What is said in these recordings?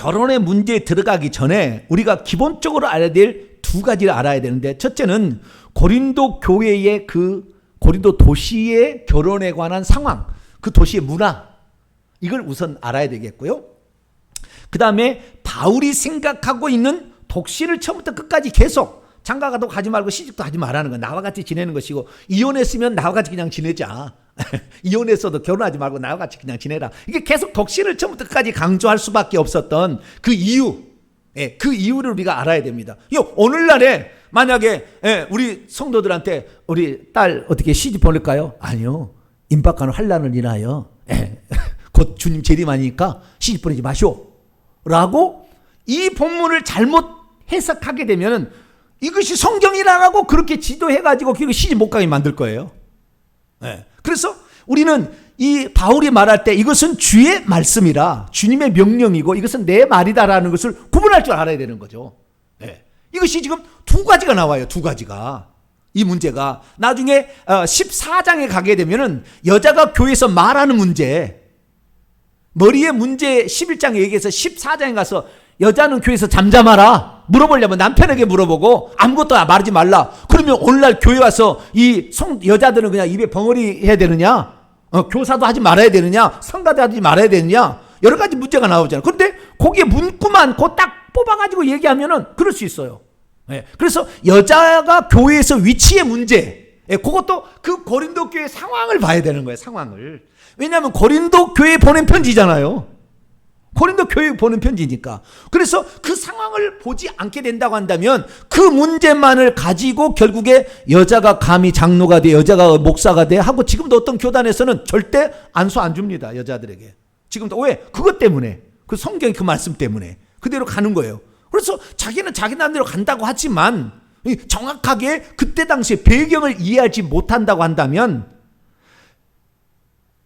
결혼의 문제에 들어가기 전에 우리가 기본적으로 알아야 될 두 가지를 알아야 되는데, 첫째는 고린도 교회의 고린도 도시의 결혼에 관한 상황, 그 도시의 문화, 이걸 우선 알아야 되겠고요. 그 다음에 바울이 생각하고 있는 독실을 처음부터 끝까지 계속 장가가도 가지 말고 시집도 하지 말라는 거, 나와 같이 지내는 것이고, 이혼했으면 나와 같이 그냥 지내자. 이혼했어도 결혼하지 말고 나와 같이 그냥 지내라. 이게 계속 독실을 처음부터 끝까지 강조할 수밖에 없었던 그 이유, 그 이유를 우리가 알아야 됩니다. 오늘날에 만약에 우리 성도들한테 우리 딸 어떻게 시집 보낼까요? 아니요. 임박한 환란을 인하여 곧 주님 재림하니까 시집 보내지 마시오 라고 이 본문을 잘못 해석하게 되면 이것이 성경이라고 그렇게 지도해가지고 결국 시집 못 가게 만들 거예요. 그래서 우리는 이 바울이 말할 때 이것은 주의 말씀이라, 주님의 명령이고 이것은 내 말이다라는 것을 구분할 줄 알아야 되는 거죠. 이것이 지금 두 가지가 나와요. 두 가지가. 이 문제가 나중에 14장에 가게 되면은 여자가 교회에서 말하는 문제, 머리의 문제 11장에 얘기해서 14장에 가서 여자는 교회에서 잠잠하라 물어보려면 남편에게 물어보고 아무것도 말하지 말라. 그러면 오늘날 교회 와서 이 여자들은 그냥 입에 벙어리 해야 되느냐, 교사도 하지 말아야 되느냐, 성가도 하지 말아야 되느냐, 여러 가지 문제가 나오잖아요. 그런데 거기에 문구만 딱 뽑아가지고 얘기하면은 그럴 수 있어요. 그래서 여자가 교회에서 위치의 문제, 그것도 그 고린도 교회 상황을 봐야 되는 거예요. 상황을. 왜냐하면 고린도 교회에 보낸 편지잖아요. 고린도 교회에 보낸 편지니까. 그래서 그 상황을 보지 않게 된다고 한다면 그 문제만을 가지고 결국에 여자가 감히 장로가 돼, 여자가 목사가 돼 하고, 지금도 어떤 교단에서는 절대 안수 안 줍니다. 여자들에게. 지금도. 왜? 그것 때문에. 그 성경 그 말씀 때문에. 그대로 가는 거예요. 그래서 자기는 자기 나름대로 간다고 하지만 정확하게 그때 당시에 배경을 이해하지 못한다고 한다면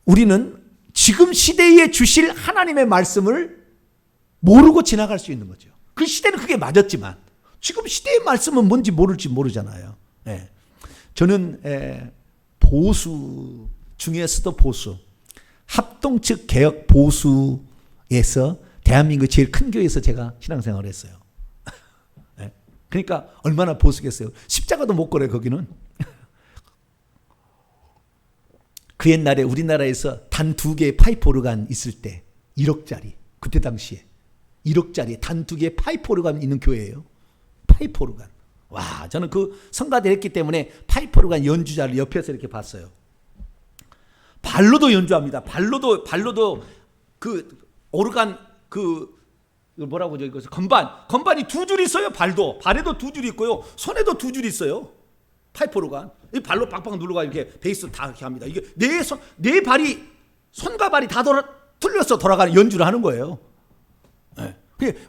우리는 지금 시대에 주실 하나님의 말씀을 모르고 지나갈 수 있는 거죠. 그 시대는 그게 맞았지만 지금 시대의 말씀은 뭔지 모르잖아요. 저는 보수 중에서도 보수, 합동측 개혁 보수에서 대한민국 제일 큰 교회에서 제가 신앙생활을 했어요. 그러니까 얼마나 보수겠어요. 십자가도 못 걸어요, 거기는. 그 옛날에 우리나라에서 단 2개의 파이프 오르간 있을 때 1억짜리, 그때 당시에 1억짜리 단 2개의 파이프 오르간 있는 교회예요. 파이프 오르간. 와, 저는 그 성가대를 했기 때문에 파이프 오르간 연주자를 옆에서 이렇게 봤어요. 발로도 연주합니다. 발로도 그 오르간 뭐라고 그러죠? 이거 건반이 2줄 있어요. 발에도 2줄 있고요. 손에도 2줄 있어요. 파이프 오르간. 이 발로 빡빡 누르고 이렇게 베이스 다 이렇게 합니다. 이게 내 발이, 손과 발이 다 틀려서 돌아가는 연주를 하는 거예요.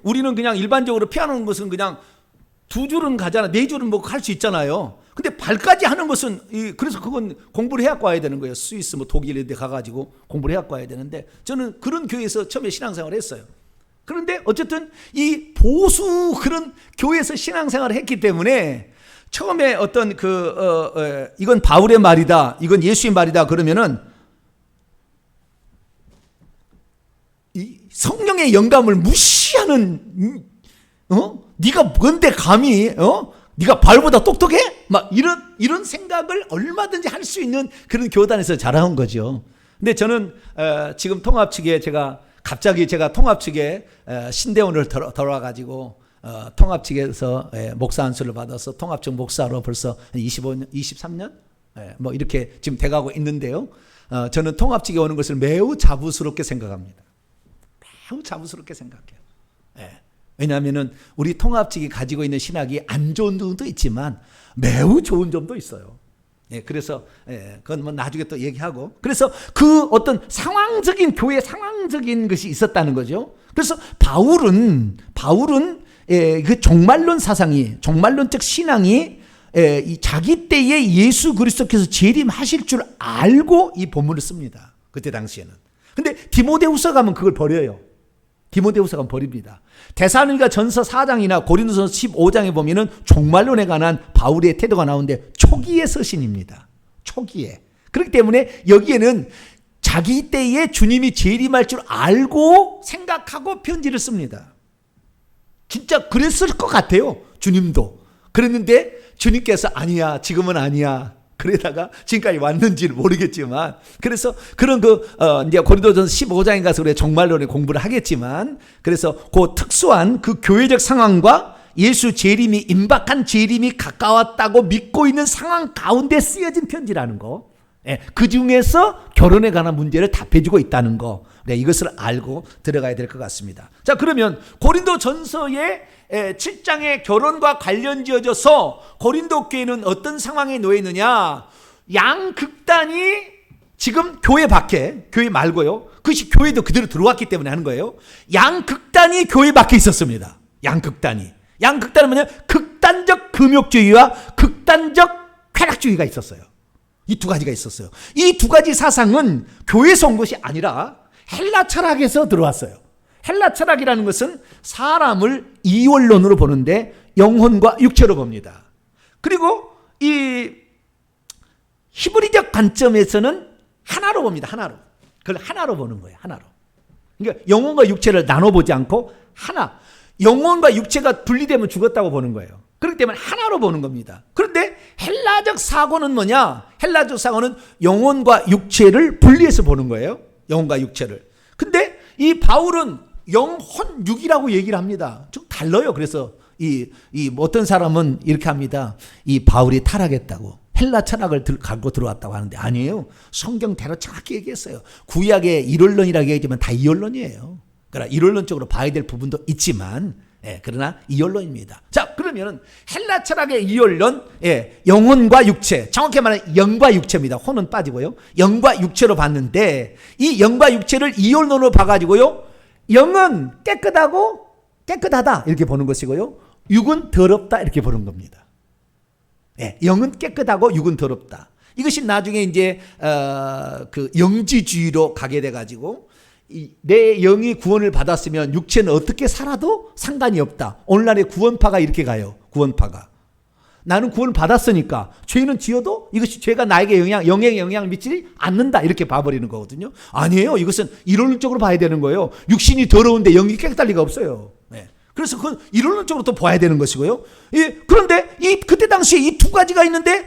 우리는 그냥 일반적으로 피아노는 것은 그냥 2줄은 가잖아. 4줄은 뭐 할 수 있잖아요. 근데 발까지 하는 것은 그래서 그건 공부를 해갖고 와야 되는 거예요. 스위스 뭐 독일 이런 데 가가지고 공부를 해갖고 와야 되는데, 저는 그런 교회에서 처음에 신앙생활을 했어요. 그런데 어쨌든 이 보수 그런 교회에서 신앙생활을 했기 때문에 처음에 어떤 이건 바울의 말이다, 이건 예수의 말이다 그러면은 이 성령의 영감을 무시하는, 네가 뭔데 감히, 네가 발보다 똑똑해? 막 이런 생각을 얼마든지 할 수 있는 그런 교단에서 자라온 거죠. 근데 저는 지금 통합 측에 갑자기 제가 통합 측에 신대원을 들어와가지고 통합 측에서 목사 안수를 받아서 통합 측 목사로 벌써 25년, 23년 뭐 이렇게 지금 돼가고 있는데요. 저는 통합 측에 오는 것을 매우 자부스럽게 생각합니다. 매우 자부스럽게 생각해요. 왜냐하면은 우리 통합 측이 가지고 있는 신학이 안 좋은 점도 있지만 매우 좋은 점도 있어요. 그래서 그건 뭐 나중에 또 얘기하고, 그래서 그 어떤 상황적인 교회 상황적인 것이 있었다는 거죠. 그래서 바울은 그 종말론 사상이, 종말론적 신앙이 자기 때에 예수 그리스도께서 재림하실 줄 알고 이 본문을 씁니다. 그때 당시에는. 근데 디모데후서 가면 그걸 버려요. 디모데후서 가면 버립니다. 데살로니가 전서 4장이나 고린도전서 15장에 보면은 종말론에 관한 바울의 태도가 나오는데 초기의 서신입니다. 초기에. 그렇기 때문에 여기에는 자기 때에 주님이 재림할 줄 알고 생각하고 편지를 씁니다. 진짜 그랬을 것 같아요. 주님도. 그랬는데 주님께서 아니야, 지금은 아니야. 그러다가 지금까지 왔는지는 모르겠지만, 그래서 그런 이제 고린도전서 15장에 가서 우리 종말론의 공부를 하겠지만, 그래서 그 특수한 그 교회적 상황과 예수 재림이, 임박한 재림이 가까웠다고 믿고 있는 상황 가운데 쓰여진 편지라는 거. 그 중에서 결혼에 관한 문제를 답해주고 있다는 거. 이것을 알고 들어가야 될 것 같습니다. 자, 그러면 고린도 전서의 7장의 결혼과 관련 지어져서 고린도 교회는 어떤 상황에 놓여 있느냐? 양극단이 지금 교회 밖에, 교회 말고요. 그것이 교회도 그대로 들어왔기 때문에 하는 거예요. 양극단이 교회 밖에 있었습니다. 양극단이. 양극단은 뭐냐? 극단적 금욕주의와 극단적 쾌락주의가 있었어요. 이 두 가지가 있었어요. 이 두 가지 사상은 교회에서 온 것이 아니라 헬라 철학에서 들어왔어요. 헬라 철학이라는 것은 사람을 이원론으로 보는데 영혼과 육체로 봅니다. 그리고 이 히브리적 관점에서는 하나로 봅니다. 하나로. 그걸 하나로 보는 거예요. 하나로. 그러니까 영혼과 육체를 나눠보지 않고 하나. 영혼과 육체가 분리되면 죽었다고 보는 거예요. 그렇기 때문에 하나로 보는 겁니다. 그런데 헬라적 사고는 뭐냐? 헬라적 사고는 영혼과 육체를 분리해서 보는 거예요. 영혼과 육체를. 근데 이 바울은 영혼육이라고 얘기를 합니다. 좀 달라요. 그래서 어떤 사람은 이렇게 합니다. 이 바울이 타락했다고. 헬라 철학을 갖고 들어왔다고 하는데 아니에요. 성경대로 정확히 얘기했어요. 구약의 일원론이라고 얘기하지만 다 이원론이에요. 그러나 일원론적으로 봐야 될 부분도 있지만, 그러나 이원론입니다. 자, 그러면은 헬라 철학의 이원론, 영혼과 육체, 정확히 말하면 영과 육체입니다. 혼은 빠지고요. 영과 육체로 봤는데 이 영과 육체를 이원론으로 봐가지고요. 영은 깨끗하다 이렇게 보는 것이고요. 육은 더럽다 이렇게 보는 겁니다. 영은 깨끗하고 육은 더럽다. 이것이 나중에 이제 그 영지주의로 가게 돼가지고 내 영이 구원을 받았으면 육체는 어떻게 살아도 상관이 없다. 오늘날의 구원파가 이렇게 가요. 구원파가. 나는 구원을 받았으니까 죄는 지어도 이것이 죄가 나에게 영에 영향을 미치지 않는다. 이렇게 봐버리는 거거든요. 아니에요. 이것은 이론적으로 봐야 되는 거예요. 육신이 더러운데 영이 깨끗할 리가 없어요. 그래서 그건 이론적으로 또 봐야 되는 것이고요. 그런데 그때 당시에 이 두 가지가 있는데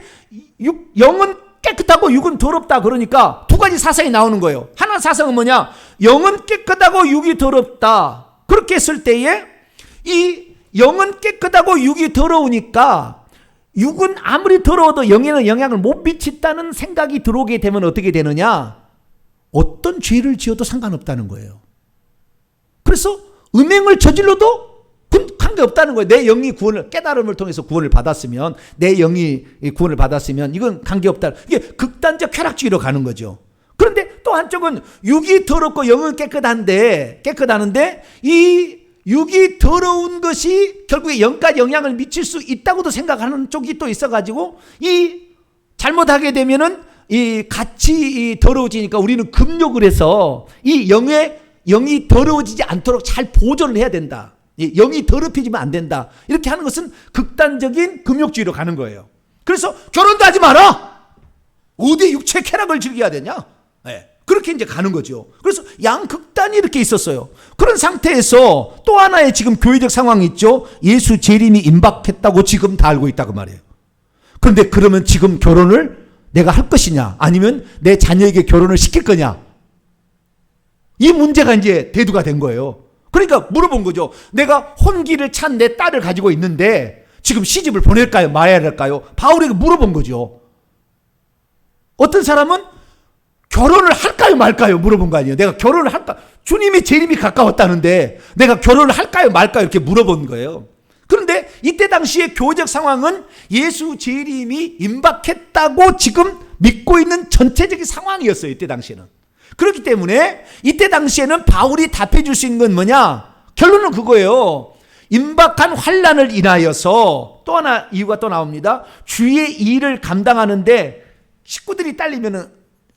영은 깨끗하고 육은 더럽다. 그러니까 두 가지 사상이 나오는 거예요. 하나 사상은 뭐냐? 영은 깨끗하고 육이 더럽다. 그렇게 했을 때에 이 영은 깨끗하고 육이 더러우니까 육은 아무리 더러워도 영에는 영향을 못 미친다는 생각이 들어오게 되면 어떻게 되느냐? 어떤 죄를 지어도 상관없다는 거예요. 그래서 음행을 저질러도 관계없다는 거예요. 내 영이 깨달음을 통해서 구원을 받았으면, 내 영이 구원을 받았으면 이건 관계없다. 이게 극단적 쾌락주의로 가는 거죠. 그런데 또 한쪽은 육이 더럽고 영은 깨끗한데 이 육이 더러운 것이 결국에 영까지 영향을 미칠 수 있다고도 생각하는 쪽이 또 있어가지고 잘못하게 되면은 같이 더러워지니까 우리는 금욕을 해서 이 영이 더러워지지 않도록 잘 보존을 해야 된다. 영이 더럽혀지면 안 된다. 이렇게 하는 것은 극단적인 금욕주의로 가는 거예요. 그래서 결혼도 하지 마라. 어디 육체 쾌락을 즐겨야 되냐? 그렇게 이제 가는 거죠. 그래서 양극단이 이렇게 있었어요. 그런 상태에서 또 하나의 지금 교회적 상황이 있죠. 예수 재림이 임박했다고 지금 다 알고 있다고 말이에요. 그런데 그러면 지금 결혼을 내가 할 것이냐? 아니면 내 자녀에게 결혼을 시킬 거냐? 이 문제가 이제 대두가 된 거예요. 그러니까 물어본 거죠. 내가 혼기를 찬 내 딸을 가지고 있는데 지금 시집을 보낼까요? 마야 할까요? 바울에게 물어본 거죠. 어떤 사람은 결혼을 할까요? 말까요? 물어본 거 아니에요. 내가 결혼을 할까? 주님의 재림이 가까웠다는데 내가 결혼을 할까요? 말까요? 이렇게 물어본 거예요. 그런데 이때 당시의 교회적 상황은 예수 재림이 임박했다고 지금 믿고 있는 전체적인 상황이었어요. 이때 당시에는. 그렇기 때문에 이때 당시에는 바울이 답해 줄 수 있는 건 뭐냐? 결론은 그거예요. 임박한 환난을 인하여서 또 하나 이유가 또 나옵니다. 주의 일을 감당하는데 식구들이 딸리면은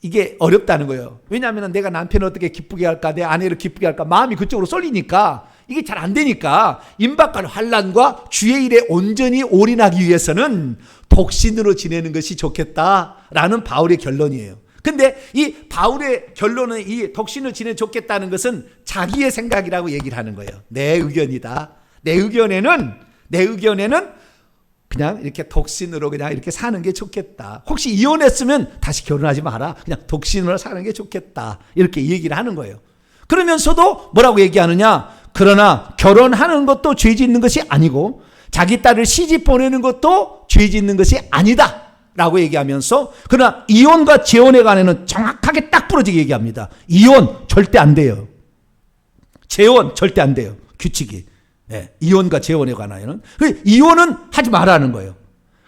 이게 어렵다는 거예요. 왜냐하면 내가 남편을 어떻게 기쁘게 할까, 내 아내를 기쁘게 할까, 마음이 그쪽으로 쏠리니까 이게 잘 안 되니까 임박한 환난과 주의 일에 온전히 올인하기 위해서는 독신으로 지내는 것이 좋겠다라는 바울의 결론이에요. 근데 이 바울의 결론은 이 독신을 지내 좋겠다는 것은 자기의 생각이라고 얘기를 하는 거예요. 내 의견이다. 내 의견에는 그냥 이렇게 독신으로 그냥 이렇게 사는 게 좋겠다. 혹시 이혼했으면 다시 결혼하지 마라. 그냥 독신으로 사는 게 좋겠다. 이렇게 얘기를 하는 거예요. 그러면서도 뭐라고 얘기하느냐? 그러나 결혼하는 것도 죄 짓는 것이 아니고 자기 딸을 시집 보내는 것도 죄 짓는 것이 아니다 라고 얘기하면서, 그러나 이혼과 재혼에 관해서는 정확하게 딱 부러지게 얘기합니다. 이혼 절대 안 돼요. 재혼 절대 안 돼요. 규칙이. 네, 이혼과 재혼에 관하여는. 이혼은 하지 말라는 거예요.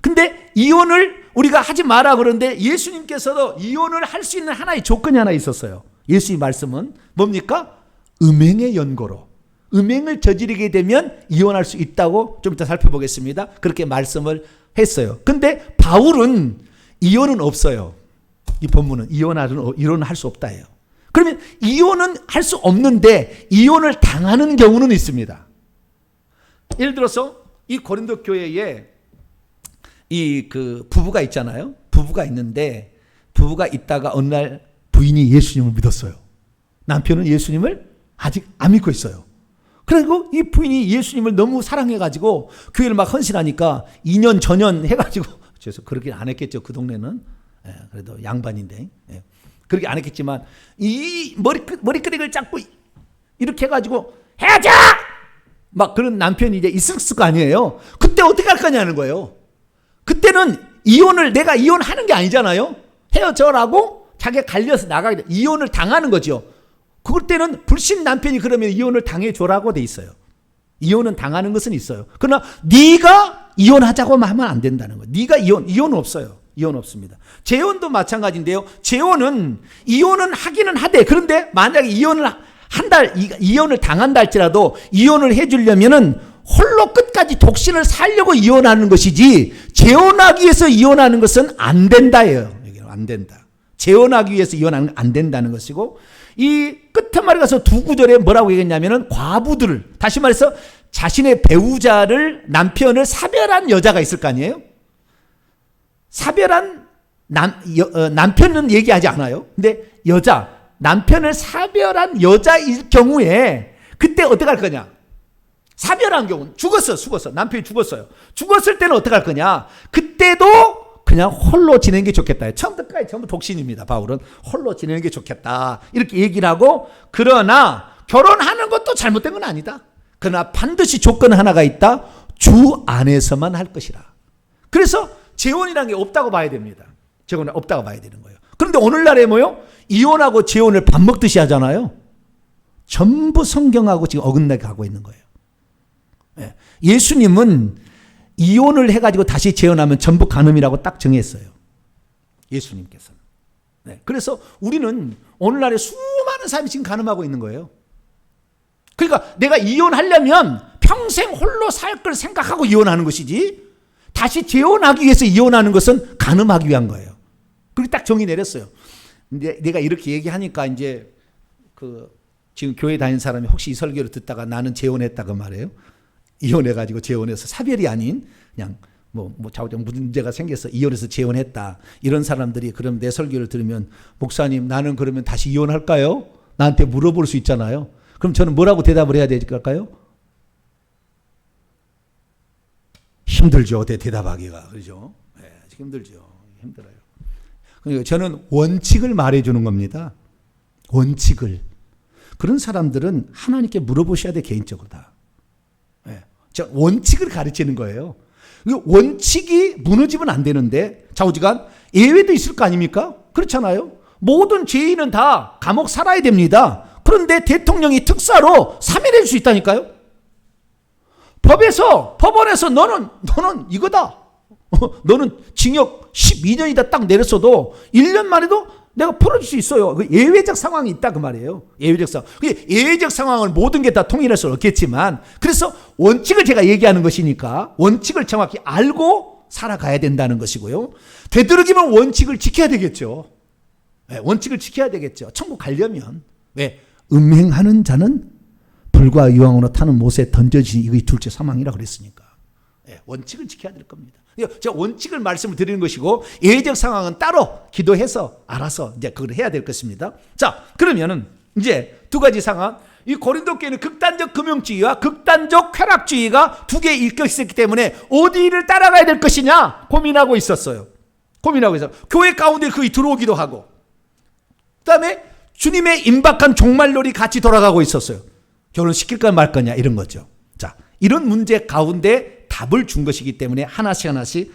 근데 이혼을 우리가 하지 마라 그러는데 예수님께서도 이혼을 할 수 있는 하나의 조건이 하나 있었어요. 예수님 말씀은 뭡니까? 음행의 연고로. 음행을 저지르게 되면 이혼할 수 있다고 좀 이따 살펴보겠습니다. 그렇게 말씀을 했어요. 근데 바울은 이혼은 없어요. 이 본문은 이혼은 할 수 없다 해요. 그러면 이혼은 할 수 없는데 이혼을 당하는 경우는 있습니다. 예를 들어서 이 고린도 교회에 이 그 부부가 있잖아요. 부부가 있는데 부부가 있다가 어느 날 부인이 예수님을 믿었어요. 남편은 예수님을 아직 안 믿고 있어요. 그리고 이 부인이 예수님을 너무 사랑해가지고 교회를 막 헌신하니까 2년 전년 해가지고, 그래서 그렇게 안 했겠죠. 그 동네는. 예, 그래도 양반인데. 예, 그렇게 안 했겠지만 이 머리끄댕이를 잡고 이렇게 해가지고 헤어져! 막 그런 남편이 이제 있을 거 아니에요. 그때 어떻게 할 거냐는 거예요. 그때는 내가 이혼하는 게 아니잖아요. 헤어져라고 자기가 갈려서 나가게 돼. 이혼을 당하는 거죠. 그럴 때는 불신 남편이 그러면 이혼을 당해줘라고 돼 있어요. 이혼은 당하는 것은 있어요. 그러나 네가 이혼하자고만 하면 안 된다는 거예요. 네가 이혼은 없어요. 이혼 없습니다. 재혼도 마찬가지인데요. 재혼은 이혼은 하기는 하되, 그런데 만약에 이혼을 당한다 할지라도 이혼을 해주려면은 홀로 끝까지 독신을 살려고 이혼하는 것이지 재혼하기 위해서 이혼하는 것은 안 된다예요. 여기는 안 된다. 재혼하기 위해서 이혼하는 건 안 된다는 것이고, 이 끝에 말에 가서 두 구절에 뭐라고 얘기했냐면은 과부들을, 다시 말해서 자신의 배우자를, 남편을 사별한 여자가 있을 거 아니에요. 사별한 남편은 얘기하지 않아요. 근데 남편을 사별한 여자일 경우에 그때 어떻게 할 거냐? 사별한 경우는 죽었어. 남편이 죽었어요. 죽었을 때는 어떻게 할 거냐? 그때도 그냥 홀로 지내는 게 좋겠다. 처음부터 끝까지 전부 독신입니다. 바울은 홀로 지내는 게 좋겠다. 이렇게 얘기를 하고, 그러나 결혼하는 것도 잘못된 건 아니다. 그러나 반드시 조건 하나가 있다. 주 안에서만 할 것이라. 그래서 재혼이라는 게 없다고 봐야 됩니다. 재혼은 없다고 봐야 되는 거예요. 그런데 오늘날에 뭐요? 이혼하고 재혼을 밥 먹듯이 하잖아요. 전부 성경하고 지금 어긋나게 가고 있는 거예요. 예수님은 이혼을 해가지고 다시 재혼하면 전부 간음이라고 딱 정했어요. 예수님께서는. 그래서 우리는 오늘날에 수많은 사람이 지금 간음하고 있는 거예요. 그러니까 내가 이혼하려면 평생 홀로 살 걸 생각하고 이혼하는 것이지, 다시 재혼하기 위해서 이혼하는 것은 간음하기 위한 거예요. 그렇게 딱 정의 내렸어요. 근데 내가 이렇게 얘기하니까 이제 지금 교회 다니는 사람이 혹시 이 설교를 듣다가 나는 재혼했다고 말해요. 이혼해가지고 재혼해서 사별이 아닌 그냥 자우장 문제가 생겨서 이혼해서 재혼했다. 이런 사람들이 그럼 내 설교를 들으면, 목사님 나는 그러면 다시 이혼할까요? 나한테 물어볼 수 있잖아요. 그럼 저는 뭐라고 대답을 해야 될까요? 힘들죠. 대답하기가. 그렇죠? 네, 힘들죠. 힘들어요. 그러니까 저는 원칙을 말해주는 겁니다. 원칙을. 그런 사람들은 하나님께 물어보셔야 돼, 개인적으로 다. 저 원칙을 가르치는 거예요. 원칙이 무너지면 안 되는데, 좌우지간 예외도 있을 거 아닙니까? 그렇잖아요. 모든 죄인은 다 감옥 살아야 됩니다. 그런데 대통령이 특사로 사면해 줄 수 있다니까요. 법원에서 너는 이거다. 너는 징역 12년이다 딱 내렸어도 1년 만에도 내가 풀어줄 수 있어요. 예외적 상황이 있다 그 말이에요. 예외적 상황을 모든 게 다 통일할 수는 없겠지만, 그래서 원칙을 제가 얘기하는 것이니까 원칙을 정확히 알고 살아가야 된다는 것이고요. 되도록이면 원칙을 지켜야 되겠죠. 원칙을 지켜야 되겠죠. 천국 가려면. 왜? 음행하는 자는 불과 유황으로 타는 못에 던져지니 이것이 둘째 사망이라 그랬으니까. 원칙을 지켜야 될 겁니다. 제가 원칙을 말씀을 드리는 것이고, 예외적 상황은 따로 기도해서 알아서 이제 그걸 해야 될 것입니다. 자, 그러면은 이제 두 가지 상황. 이 고린도 교회는 극단적 금융주의와 극단적 쾌락주의가 두 개 일겨 있었기 때문에 어디를 따라가야 될 것이냐 고민하고 있었어요. 고민하고 있어요. 교회 가운데 거의 들어오기도 하고, 그다음에 주님의 임박한 종말론이 같이 돌아가고 있었어요. 결혼시킬까 말 거냐 이런 거죠. 자, 이런 문제 가운데 답을 준 것이기 때문에 하나씩